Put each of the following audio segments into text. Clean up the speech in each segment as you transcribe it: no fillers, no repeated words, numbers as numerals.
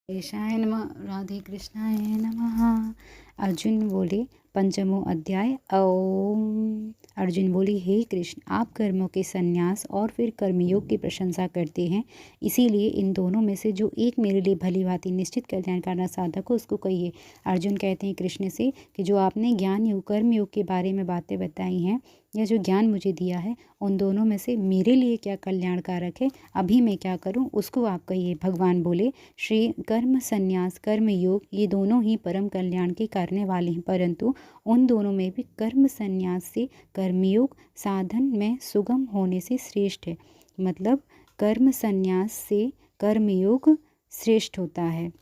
कृष्णाय नमः। राधे कृष्णाय नमः। अर्जुन बोले पंचमो अध्याय। ओम। अर्जुन बोले, हे कृष्ण, आप कर्मों के संन्यास और फिर कर्मयोग की प्रशंसा करते हैं, इसीलिए इन दोनों में से जो एक मेरे लिए भली भांति निश्चित कल्याणकारी साधक हो उसको कहिए। अर्जुन कहते हैं कृष्ण से कि जो आपने ज्ञान योग कर्म योग के बारे में बातें बताई हैं या जो ज्ञान मुझे दिया है, उन दोनों में से मेरे लिए क्या कल्याणकारक है, अभी मैं क्या करूं उसको आप कहिए। भगवान बोले, श्री कर्म संन्यास कर्म योग ये दोनों ही परम कल्याण के करने वाले हैं, परंतु उन दोनों में भी कर्म संन्यास से कर्मयोग साधन में सुगम होने से श्रेष्ठ है। मतलब कर्म संन्यास से कर्मयोग श्रेष्ठ होता है।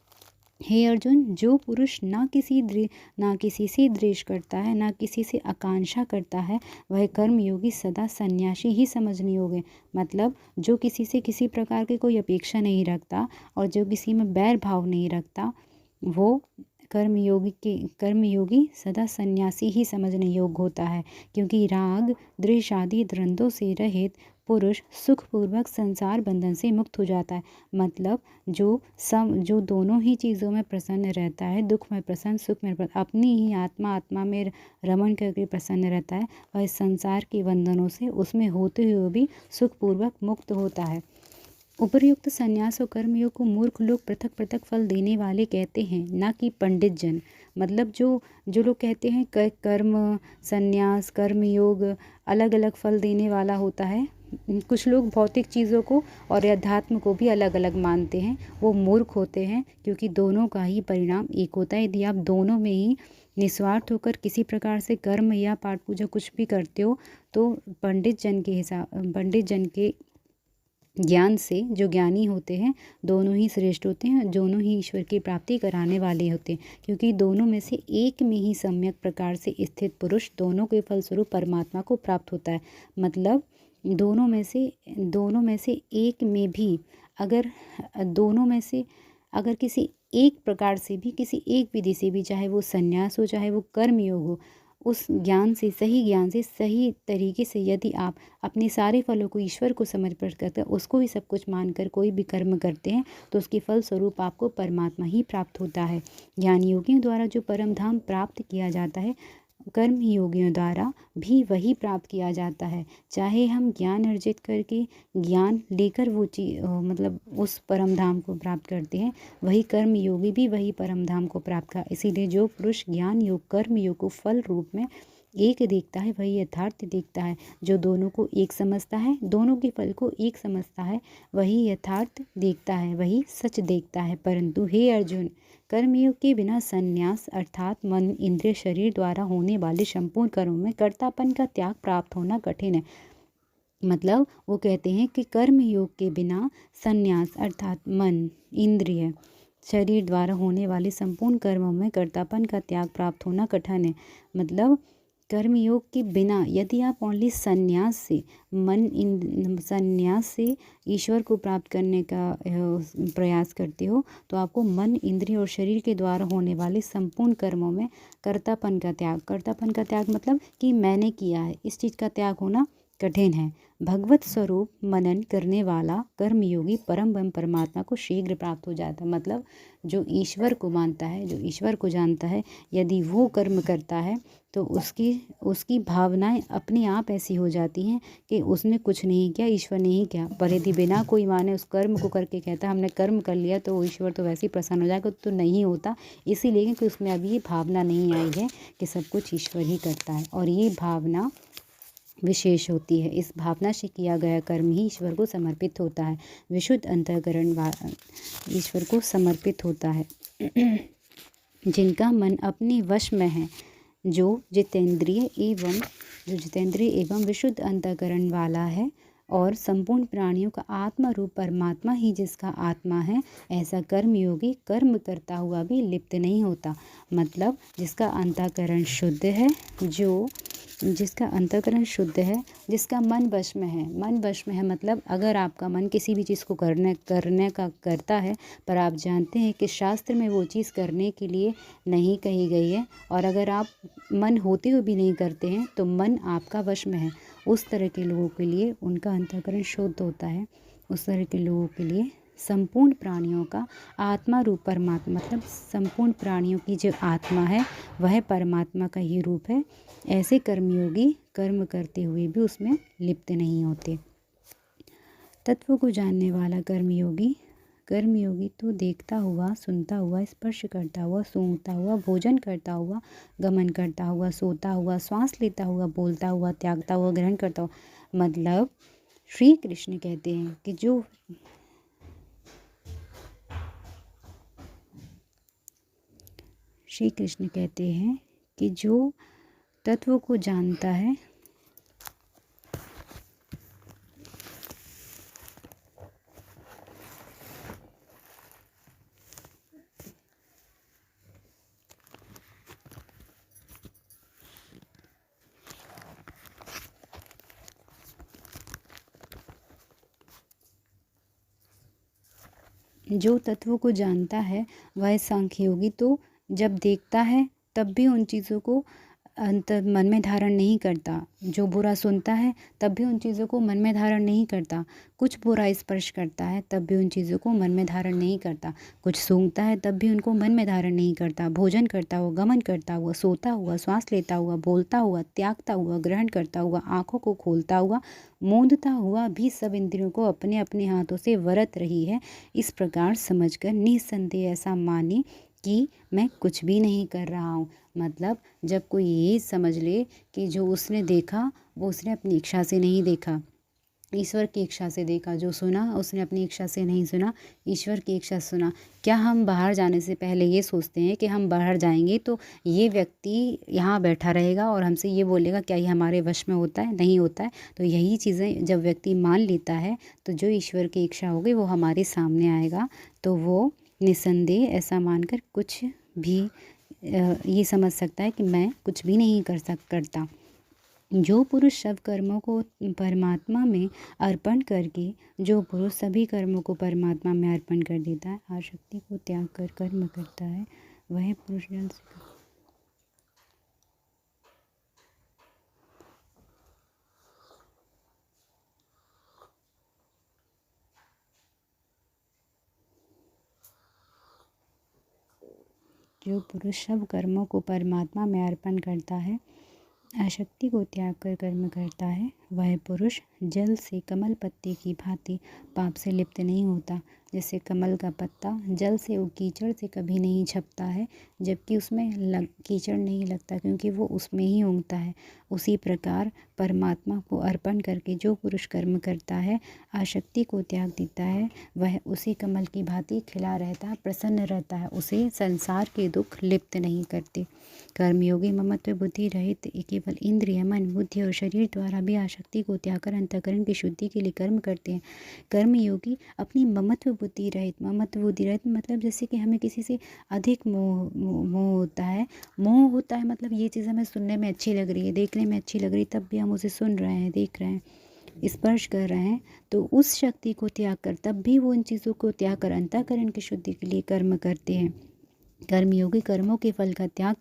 हे अर्जुन, जो पुरुष ना किसी से द्वेष करता है, ना किसी से आकांक्षा करता है, वह कर्मयोगी सदा सन्यासी ही समझने योग्य। मतलब जो किसी से किसी प्रकार की कोई अपेक्षा नहीं रखता और जो किसी में बैर भाव नहीं रखता, वो कर्मयोगी सदा सन्यासी ही समझने योग्य होता है। क्योंकि राग द्वेष आदि द्वंद्वों से रहित पुरुष सुखपूर्वक संसार बंधन से मुक्त हो जाता है। मतलब जो दोनों ही चीज़ों में प्रसन्न रहता है, दुख में प्रसन्न, सुख में प्रसन्न, अपनी ही आत्मा में रमण करके प्रसन्न रहता है, वह संसार के बंधनों से उसमें होते हुए भी सुखपूर्वक मुक्त होता है। उपर्युक्त संन्यास और कर्मयोग को मूर्ख लोग पृथक पृथक फल देने वाले कहते हैं, ना कि पंडित जन। मतलब जो लोग कहते हैं कर्म संन्यास कर्मयोग अलग अलग फल देने वाला होता है, कुछ लोग भौतिक चीज़ों को और अध्यात्म को भी अलग अलग मानते हैं, वो मूर्ख होते हैं। क्योंकि दोनों का ही परिणाम एक होता है। यदि आप दोनों में ही निस्वार्थ होकर किसी प्रकार से कर्म या पाठ पूजा कुछ भी करते हो, तो पंडित जन के ज्ञान से जो ज्ञानी होते हैं दोनों ही श्रेष्ठ होते हैं, दोनों ही ईश्वर की प्राप्ति कराने वाले होते हैं। क्योंकि दोनों में से एक में ही सम्यक प्रकार से स्थित पुरुष दोनों के फलस्वरूप परमात्मा को प्राप्त होता है। मतलब दोनों में से एक में भी अगर किसी एक प्रकार से भी, किसी एक विधि से भी, चाहे वो संन्यास हो चाहे वो कर्मयोग हो, उस सही ज्ञान से सही तरीके से यदि आप अपने सारे फलों को ईश्वर को समर्पित करते हैं, उसको ही सब कुछ मानकर कोई भी कर्म करते हैं, तो उसके फल स्वरूप आपको परमात्मा ही प्राप्त होता है। ज्ञान योगियों द्वारा जो परम धाम प्राप्त किया जाता है, कर्म योगियों द्वारा भी वही प्राप्त किया जाता है। चाहे हम ज्ञान अर्जित करके ज्ञान लेकर वो मतलब उस परम धाम को प्राप्त करते हैं, वही कर्म योगी भी वही परम धाम को प्राप्त कर। इसीलिए जो पुरुष ज्ञान योग कर्म योग को फल रूप में एक देखता है, वही यथार्थ देखता है। जो दोनों को एक समझता है, दोनों के फल को एक समझता है, वही यथार्थ देखता है, वही सच देखता है। परंतु हे अर्जुन, कर्मयोग के बिना संन्यास अर्थात मन इंद्रिय शरीर द्वारा होने वाले संपूर्ण कर्मों में कर्तापन का त्याग प्राप्त होना कठिन है। मतलब वो कहते हैं कि कर्म योग के बिना संन्यास अर्थात मन इंद्रिय शरीर द्वारा होने वाले संपूर्ण कर्मों में कर्तापन का त्याग प्राप्त होना कठिन है। मतलब कर्मयोग के बिना यदि आप ओनली संन्यास से ईश्वर को प्राप्त करने का प्रयास करते हो, तो आपको मन इंद्रिय और शरीर के द्वारा होने वाले संपूर्ण कर्मों में कर्तापन का त्याग मतलब कि मैंने किया है, इस चीज़ का त्याग होना कठिन है। भगवत स्वरूप मनन करने वाला कर्मयोगी परम ब्रह्म परमात्मा को शीघ्र प्राप्त हो जाता है। मतलब जो ईश्वर को मानता है, जो ईश्वर को जानता है, यदि वो कर्म करता है तो उसकी भावनाएं अपने आप ऐसी हो जाती हैं कि उसने कुछ नहीं किया, ईश्वर ने ही किया। पर यदि बिना कोई माने उस कर्म को करके कहता है हमने कर्म कर लिया, तो वो ईश्वर तो वैसे ही प्रसन्न हो जाएगा, तो नहीं होता। इसीलिए कि उसमें अभी ये भावना नहीं आई है कि सब कुछ ईश्वर ही करता है, और ये भावना विशेष होती है। इस भावना से किया गया कर्म ही ईश्वर को समर्पित होता है, विशुद्ध अंतःकरण ईश्वर को समर्पित होता है। जिनका मन अपने वश में है, जो जितेंद्रिय एवं विशुद्ध अंतःकरण वाला है, और संपूर्ण प्राणियों का आत्मा रूप परमात्मा ही जिसका आत्मा है, ऐसा कर्मयोगी कर्म करता हुआ भी लिप्त नहीं होता। मतलब जिसका अंतःकरण शुद्ध है, जिसका मन वश में है। मतलब अगर आपका मन किसी भी चीज़ को करने का करता है, पर आप जानते हैं कि शास्त्र में वो चीज़ करने के लिए नहीं कही गई है, और अगर आप मन होते हुए भी नहीं करते हैं, तो मन आपका वश में है, उस तरह के लोगों के लिए उनका अंतःकरण शुद्ध होता है, उस तरह के लोगों के लिए संपूर्ण प्राणियों का आत्मा रूप परमात्मा, मतलब संपूर्ण प्राणियों की जो आत्मा है वह परमात्मा का ही रूप है। ऐसे कर्मयोगी कर्म करते हुए भी उसमें लिप्त नहीं होते। तत्व को जानने वाला कर्मयोगी तो देखता हुआ, सुनता हुआ, स्पर्श करता हुआ, सूंघता हुआ, भोजन करता हुआ, गमन करता हुआ, सोता हुआ, श्वास लेता हुआ, बोलता हुआ, त्यागता हुआ, ग्रहण करता हुआ, मतलब श्री कृष्ण कहते हैं कि जो तत्व को जानता है वह सांख्य योगी तो जब देखता है तब भी उन चीज़ों को मन में धारण नहीं करता। जो बुरा सुनता है तब भी उन चीज़ों को मन में धारण नहीं करता। कुछ बुरा स्पर्श करता है तब भी उन चीज़ों को मन में धारण नहीं करता। कुछ सूंघता है तब भी उनको मन में धारण नहीं करता। भोजन करता हुआ, गमन करता हुआ, सोता हुआ, श्वास लेता हुआ, बोलता हुआ, त्यागता हुआ, ग्रहण करता हुआ, आँखों को खोलता हुआ, मूंदता हुआ भी सब इंद्रियों को अपने अपने हाथों से वरत रही है। इस प्रकार समझकर निस्संदेह ऐसा माने कि मैं कुछ भी नहीं कर रहा हूँ। मतलब जब कोई ये समझ ले कि जो उसने देखा वो उसने अपनी इच्छा से नहीं देखा, ईश्वर की इच्छा से देखा। जो सुना उसने अपनी इच्छा से नहीं सुना, ईश्वर की इच्छा से सुना। क्या हम बाहर जाने से पहले ये सोचते हैं कि हम बाहर जाएंगे तो ये व्यक्ति यहाँ बैठा रहेगा और हमसे ये बोलेगा, क्या ये हमारे वश में होता है? नहीं होता है। तो यही चीज़ें जब व्यक्ति मान लेता है तो जो ईश्वर की इच्छा होगी वो हमारे सामने आएगा। तो वो निस्संदेह ऐसा मानकर कुछ भी ये समझ सकता है कि मैं कुछ भी नहीं करता। जो पुरुष सब कर्मों को परमात्मा में अर्पण करके सभी कर्मों को परमात्मा में अर्पण कर देता है, आसक्ति को त्याग कर कर्म करता है, वह पुरुष जल से जो पुरुष सब कर्मों को परमात्मा में अर्पण करता है, आसक्ति को त्याग कर कर्म करता है, वह पुरुष जल से कमल पत्ते की भांति पाप से लिप्त नहीं होता। जैसे कमल का पत्ता जल से कीचड़ से कभी नहीं छपता है, जबकि उसमें कीचड़ नहीं लगता क्योंकि वो उसमें ही उगता है। उसी प्रकार परमात्मा को अर्पण करके जो पुरुष कर्म करता है, आसक्ति को त्याग देता है, वह उसी कमल की भांति खिला रहता है, प्रसन्न रहता है। उसे संसार के दुख लिप्त नहीं करते। कर्मयोगी ममत्व बुद्धि रहित केवल इंद्रिय, मन, बुद्धि और शरीर द्वारा भी आसक्ति को त्याग कर अंतःकरण की शुद्धि के लिए कर्म करते हैं। कर्मयोगी अपनी ममत्व बुद्धि रहित मतलब जैसे कि हमें किसी से अधिक मोह होता है मतलब ये चीज़ हमें सुनने में अच्छी लग रही है, देखने में अच्छी लग रही है, तब भी हम उसे सुन रहे हैं, देख रहे हैं, स्पर्श कर रहे हैं। तो उस शक्ति को त्याग कर, तब भी वो इन चीज़ों को त्याग कर अंतःकरण की शुद्धि के लिए कर्म करते हैं। कर्मयोगी कर्मों के फल का त्याग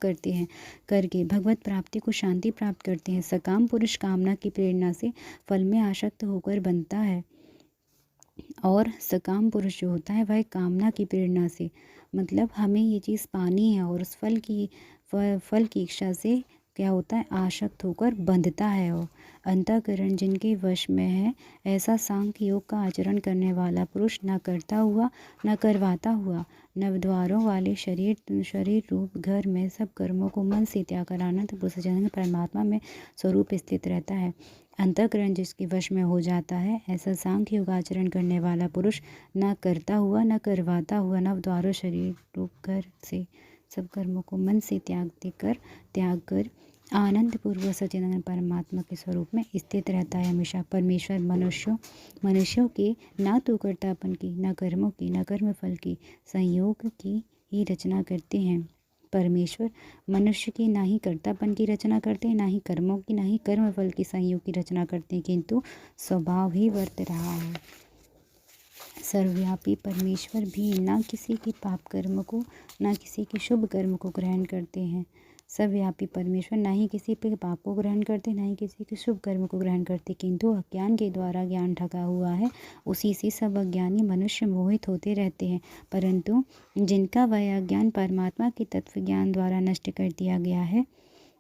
करके भगवत प्राप्ति को शांति प्राप्त करते हैं। सकाम पुरुष कामना की प्रेरणा से फल में आसक्त होकर बनता है, और सकाम पुरुष जो होता है वह कामना की प्रेरणा से, मतलब हमें ये चीज़ पानी है और उस फल की इच्छा से क्या होता है, आसक्त होकर बंधता है। और अंतःकरण जिनके वश में है, ऐसा सांख्य योग का आचरण करने वाला पुरुष न करता हुआ न करवाता हुआ नवद्वारों वाले शरीर रूप घर में सब कर्मों को मन से त्याग कर आनंद पूर्ण परमात्मा में स्वरूप स्थित रहता है। अंतःकरण जिसके वश में हो जाता है, ऐसा सांख्य योग आचरण करने वाला पुरुष न करता हुआ न करवाता हुआ नवद्वारों शरीर रूप घर से सब कर्मों को मन से त्याग कर आनंद पूर्वक सच्चिदानंद परमात्मा के स्वरूप में स्थित रहता है हमेशा। परमेश्वर मनुष्यों के ना तो कर्तापन की, न कर्मों की, न कर्म फल की संयोग की ही रचना करते हैं। परमेश्वर मनुष्य की ना ही कर्तापन की रचना करते हैं, ना ही कर्मों की, ना ही कर्म फल की संयोग की रचना करते हैं, किंतु स्वभाव ही वर्त रहा है। सर्वव्यापी परमेश्वर भी ना किसी के पाप कर्म को, ना किसी के शुभ कर्म को ग्रहण करते हैं। सर्वव्यापी परमेश्वर ना ही किसी पे पाप को ग्रहण करते, ना ही किसी के शुभ कर्म को ग्रहण करते, किंतु अज्ञान के द्वारा ज्ञान ढका हुआ है, उसी से सब अज्ञानी मनुष्य मोहित होते रहते हैं। परंतु जिनका वह अज्ञान परमात्मा के तत्व ज्ञान द्वारा नष्ट कर दिया गया है,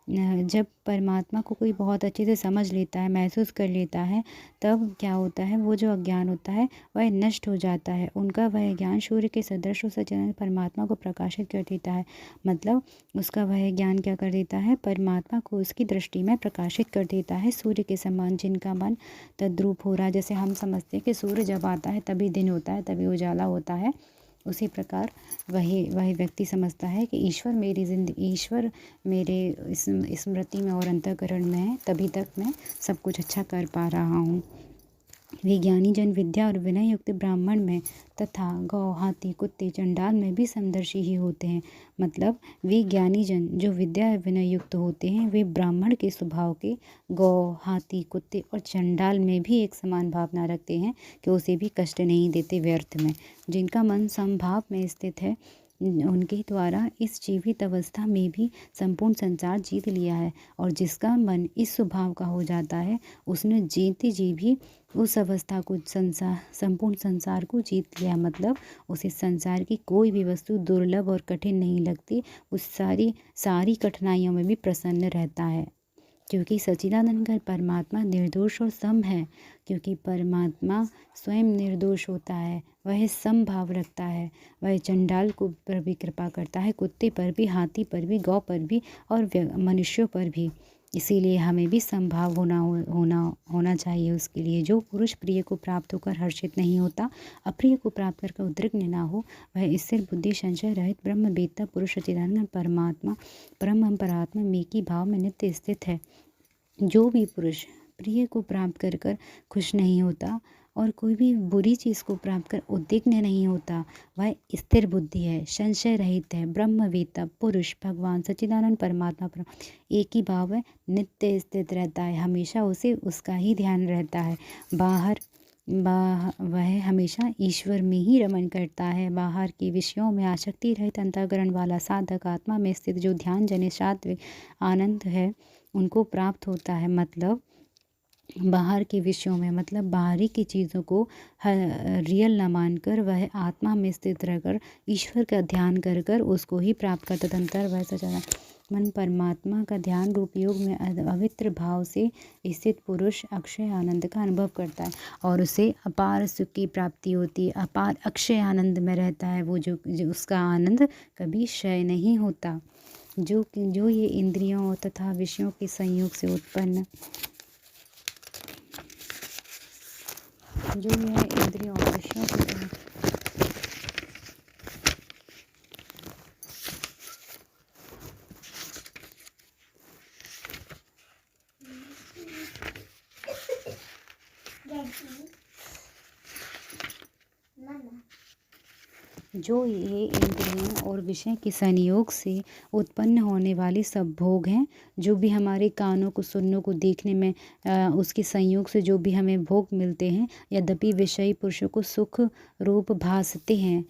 जब परमात्मा को कोई बहुत अच्छे से समझ लेता है, महसूस कर लेता है, तब क्या होता है, वो जो अज्ञान होता है वह नष्ट हो जाता है। उनका वह ज्ञान सूर्य के सदृश सच्चिदानंद परमात्मा को प्रकाशित कर देता है। मतलब उसका वह ज्ञान क्या कर देता है, परमात्मा को उसकी दृष्टि में प्रकाशित कर देता है, सूर्य के समान। जिनका मन तद्रूप हो रहा है, जैसे हम समझते हैं कि सूर्य जब आता है तभी दिन होता है, तभी उजाला होता है, उसी प्रकार वही व्यक्ति समझता है कि ईश्वर मेरी ज़िंदगी, ईश्वर मेरे स्मृति में और अंतःकरण में है, तभी तक मैं सब कुछ अच्छा कर पा रहा हूँ। वे ज्ञानी जन विद्या और विनय युक्त ब्राह्मण में तथा गौ, हाथी, कुत्ते, चंडाल में भी समदर्शी ही होते हैं। मतलब वे ज्ञानी जन जो विद्या और विनय युक्त होते हैं, वे ब्राह्मण के स्वभाव के गौ, हाथी, कुत्ते और चंडाल में भी एक समान भावना रखते हैं कि उसे भी कष्ट नहीं देते व्यर्थ में। जिनका मन समभाव में स्थित है, उनके द्वारा इस जीवित अवस्था में भी संपूर्ण संसार जीत लिया है, और जिसका मन इस स्वभाव का हो जाता है, उसने जीते जी भी उस अवस्था को संपूर्ण संसार को जीत लिया। मतलब उसे संसार की कोई भी वस्तु दुर्लभ और कठिन नहीं लगती, उस सारी कठिनाइयों में भी प्रसन्न रहता है, क्योंकि सच्चिदानंद घन परमात्मा निर्दोष और सम है। क्योंकि परमात्मा स्वयं निर्दोष होता है, वह सम भाव रखता है, वह चंडाल को पर भी कृपा करता है, कुत्ते पर भी, हाथी पर भी, गौ पर भी और मनुष्यों पर भी। इसीलिए हमें भी समभाव होना चाहिए उसके लिए। जो पुरुष प्रिय को प्राप्त होकर हर्षित नहीं होता, अप्रिय को प्राप्त करके उद्विग्न ना हो, वह स्थिर बुद्धि, संशय रहित ब्रह्म वेत्ता पुरुष सच्चिदानंद परमात्मा परम परात्मा में की भाव में नित्य स्थित है। जो भी पुरुष प्रिय को प्राप्त कर कर खुश नहीं होता और कोई भी बुरी चीज़ को प्राप्त कर उद्विग्न नहीं होता, वह स्थिर बुद्धि है, संशय रहित है, ब्रह्मवेत्ता पुरुष भगवान सच्चिदानंद परमात्मा पर एक ही भाव है, नित्य स्थित रहता है, हमेशा उसे उसका ही ध्यान रहता है। वह हमेशा ईश्वर में ही रमन करता है। बाहर के विषयों में आसक्ति रहित अंतःकरण वाला साधक आत्मा में स्थित जो ध्यान जनित सात्विक आनंद है, उनको प्राप्त होता है। मतलब बाहर के विषयों में, मतलब बाहरी की चीज़ों को रियल न मानकर वह आत्मा में स्थित रहकर ईश्वर का ध्यान कर कर उसको ही प्राप्त करता। तदंतर वह सच्चिदानंद मन परमात्मा का ध्यान रूप योग में अवित्र भाव से स्थित पुरुष अक्षय आनंद का अनुभव करता है और उसे अपार सुख की प्राप्ति होती है, अपार अक्षय आनंद में रहता है। वो जो उसका आनंद कभी क्षय नहीं होता। जो ये इंद्रियों तथा विषयों के संयोग से उत्पन्न जो यह इंद्रियों और विषयों के जो ये इंद्रियों और विषय के संयोग से उत्पन्न होने वाले सब भोग हैं, जो भी हमारे कानों को सुनने को देखने में उसके संयोग से जो भी हमें भोग मिलते हैं, यद्यपि विषयी पुरुषों को सुख रूप भासते हैं,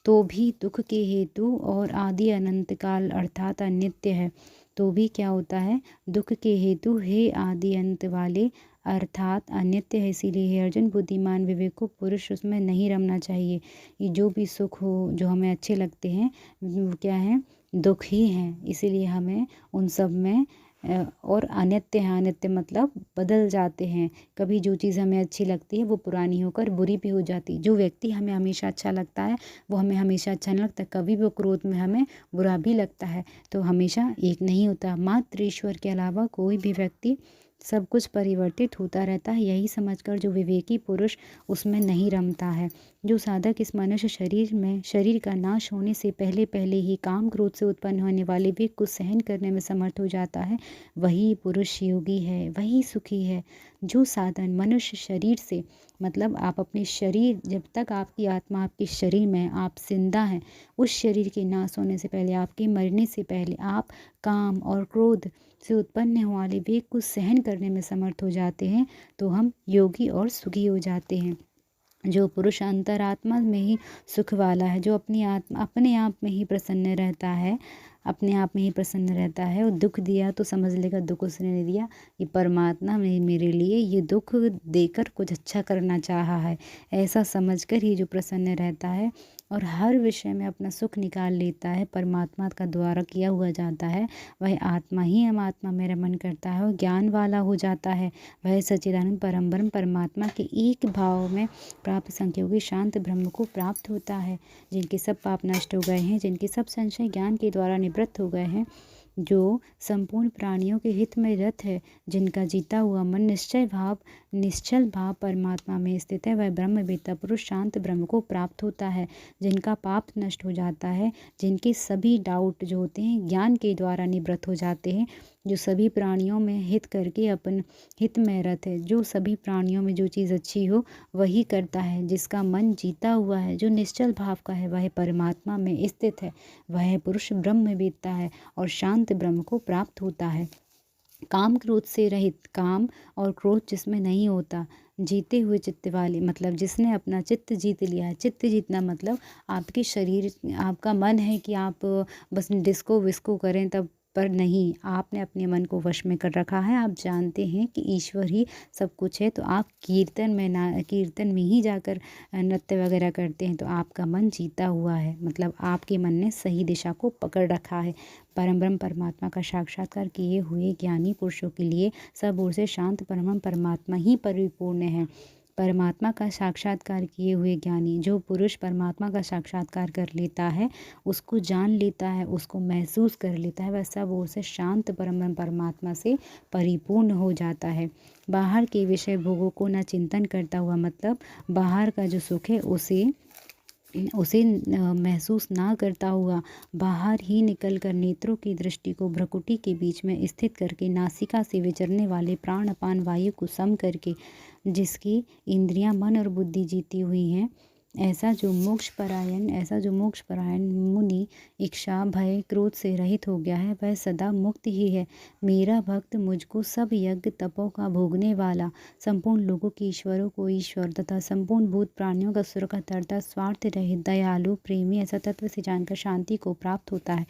तो भी दुख के हेतु और आदि अनंत काल अर्थात अनित्य है। तो भी क्या होता है, दुख के हेतु हे आदि अंत वाले अर्थात अनित्य है। इसीलिए हे अर्जुन, बुद्धिमान विवेको पुरुष उसमें नहीं रमना चाहिए। ये जो भी सुख हो, जो हमें अच्छे लगते हैं, वो क्या है, दुख ही हैं। इसीलिए हमें उन सब में और अनित्य है, अनित्य मतलब बदल जाते हैं। कभी जो चीज़ हमें अच्छी लगती है वो पुरानी होकर बुरी भी हो जाती है। जो व्यक्ति हमें हमेशा अच्छा लगता है वो हमें हमेशा अच्छा नहीं लगता, कभी वो क्रोध में हमें बुरा भी लगता है। तो हमेशा एक नहीं होता। मात्र ईश्वर के अलावा कोई भी व्यक्ति, सब कुछ परिवर्तित होता रहता है। यही समझकर जो विवेकी पुरुष उसमें नहीं रमता है। जो साधक इस मनुष्य शरीर का नाश होने से पहले पहले ही काम क्रोध से उत्पन्न होने वाले वेग को सहन करने में समर्थ हो जाता है, वही पुरुष योगी है, वही सुखी है। जो साधन मनुष्य शरीर से, मतलब आप अपने शरीर, जब तक आपकी आत्मा आपके शरीर में, आप जिंदा हैं, उस शरीर के नाश होने से पहले, आपके मरने से पहले आप काम और क्रोध से उत्पन्न होने वाले वेग को सहन करने में समर्थ हो जाते हैं, तो हम योगी और सुखी हो जाते हैं। जो पुरुष अंतरात्मा में ही सुख वाला है, जो अपने आप में ही प्रसन्न रहता है, अपने आप में ही प्रसन्न रहता है। और दुख दिया तो समझ लेगा दुख उसने नहीं दिया, ये परमात्मा ने मेरे लिए ये दुख देकर कुछ अच्छा करना चाहा है, ऐसा समझकर ही जो प्रसन्न रहता है और हर विषय में अपना सुख निकाल लेता है, परमात्मा का द्वारा किया हुआ जाता है, वह आत्मा ही हम आत्मा में रमन करता है और ज्ञान वाला हो जाता है। वह सच्चिदानंद परम ब्रह्म परमात्मा के एक भाव में प्राप्त संख्योगी शांत ब्रह्म को प्राप्त होता है। जिनके सब पाप नष्ट हो गए हैं, जिनके सब संशय ज्ञान के द्वारा निवृत्त हो गए हैं, जो संपूर्ण प्राणियों के हित में रत है, जिनका जीता हुआ मन निश्चल भाव परमात्मा में स्थित है, वह ब्रह्मवेत्ता पुरुष शांत ब्रह्म को प्राप्त होता है। जिनका पाप नष्ट हो जाता है, जिनके सभी डाउट जो होते हैं ज्ञान के द्वारा निवृत्त हो जाते हैं, जो सभी प्राणियों में हित करके अपन हित में रत है, जो सभी प्राणियों में जो चीज़ अच्छी हो वही करता है, जिसका मन जीता हुआ है, जो निश्चल भाव का है, वह परमात्मा में स्थित है, वह पुरुष ब्रह्मवेत्ता है और शांत ब्रह्म को प्राप्त होता है। काम क्रोध से रहित, काम और क्रोध जिसमें नहीं होता, जीते हुए चित्त वाले, मतलब जिसने अपना चित्त जीत लिया है। चित्त जीतना मतलब आपके शरीर, आपका मन है कि आप बस डिस्को विस्को करें तब, पर नहीं, आपने अपने मन को वश में कर रखा है। आप जानते हैं कि ईश्वर ही सब कुछ है, तो आप कीर्तन में ही जाकर नृत्य वगैरह करते हैं, तो आपका मन जीता हुआ है, मतलब आपके मन ने सही दिशा को पकड़ रखा है। परम ब्रह्म परमात्मा का साक्षात्कार किए हुए ज्ञानी पुरुषों के लिए सब ओर से शांत परम परमात्मा ही परिपूर्ण है। परमात्मा का साक्षात्कार किए हुए ज्ञानी, जो पुरुष परमात्मा का साक्षात्कार कर लेता है, उसको जान लेता है, उसको महसूस कर लेता है, वह सब ओर से शांत परम परमात्मा से परिपूर्ण हो जाता है। बाहर के विषय भोगों को न चिंतन करता हुआ, मतलब बाहर का जो सुख है उसे महसूस ना करता हुआ, बाहर ही निकलकर नेत्रों की दृष्टि को भ्रकुटी के बीच में स्थित करके नासिका से विचरने वाले प्राण अपान वायु को सम करके, जिसकी इंद्रियां मन और बुद्धि जीती हुई हैं, ऐसा जो मोक्ष परायण मुनि इच्छा भय क्रोध से रहित हो गया है, वह सदा मुक्त ही है। मेरा भक्त मुझको सब यज्ञ तपों का भोगने वाला, संपूर्ण लोगों के ईश्वरों को ईश्वर तथा संपूर्ण भूत प्राणियों का सुर का तरता, स्वार्थ रहित, दयालु, प्रेमी, ऐसा तत्व से जानकर शांति को प्राप्त होता है।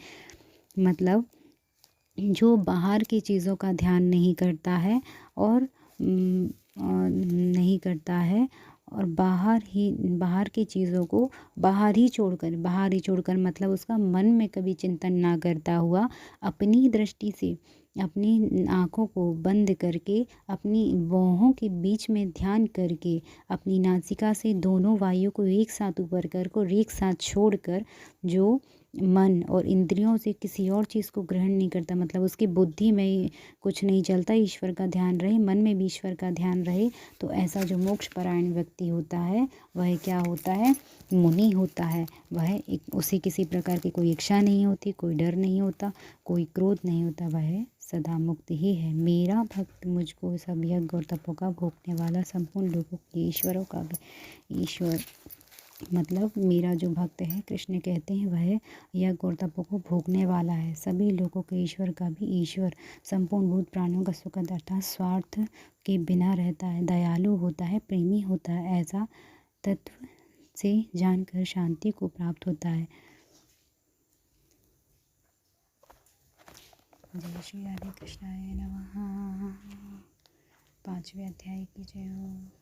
मतलब जो बाहर की चीज़ों का ध्यान नहीं करता है और नहीं करता है, और बाहर की चीज़ों को बाहर ही छोड़कर मतलब उसका मन में कभी चिंतन ना करता हुआ, अपनी दृष्टि से अपनी आँखों को बंद करके, अपनी भौहों के बीच में ध्यान करके, अपनी नासिका से दोनों वायु को एक साथ ऊपर कर को एक साथ छोड़कर, जो मन और इंद्रियों से किसी और चीज़ को ग्रहण नहीं करता, मतलब उसकी बुद्धि में कुछ नहीं चलता, ईश्वर का ध्यान रहे, मन में भी ईश्वर का ध्यान रहे, तो ऐसा जो मोक्ष परायण व्यक्ति होता है, वह क्या होता है, मुनि होता है। वह उसे किसी प्रकार की कोई इच्छा नहीं होती, कोई डर नहीं होता, कोई क्रोध नहीं होता, वह सदा मुक्त ही है। मेरा भक्त मुझको सब यज्ञ और तपों का भोगने वाला, संपूर्ण लोगों के ईश्वरों का भी ईश्वर, मतलब मेरा जो भक्त है, कृष्ण कहते हैं, वह यज्ञ और तपों को भोगने वाला है, सभी लोगों के ईश्वर का भी ईश्वर, संपूर्ण भूत प्राणियों का सुखद अर्थात स्वार्थ के बिना रहता है, दयालु होता है, प्रेमी होता है, ऐसा तत्व से जानकर शांति को प्राप्त होता है। जय श्री राधे कृष्णाय नमः। 5वें अध्याय की जय हो।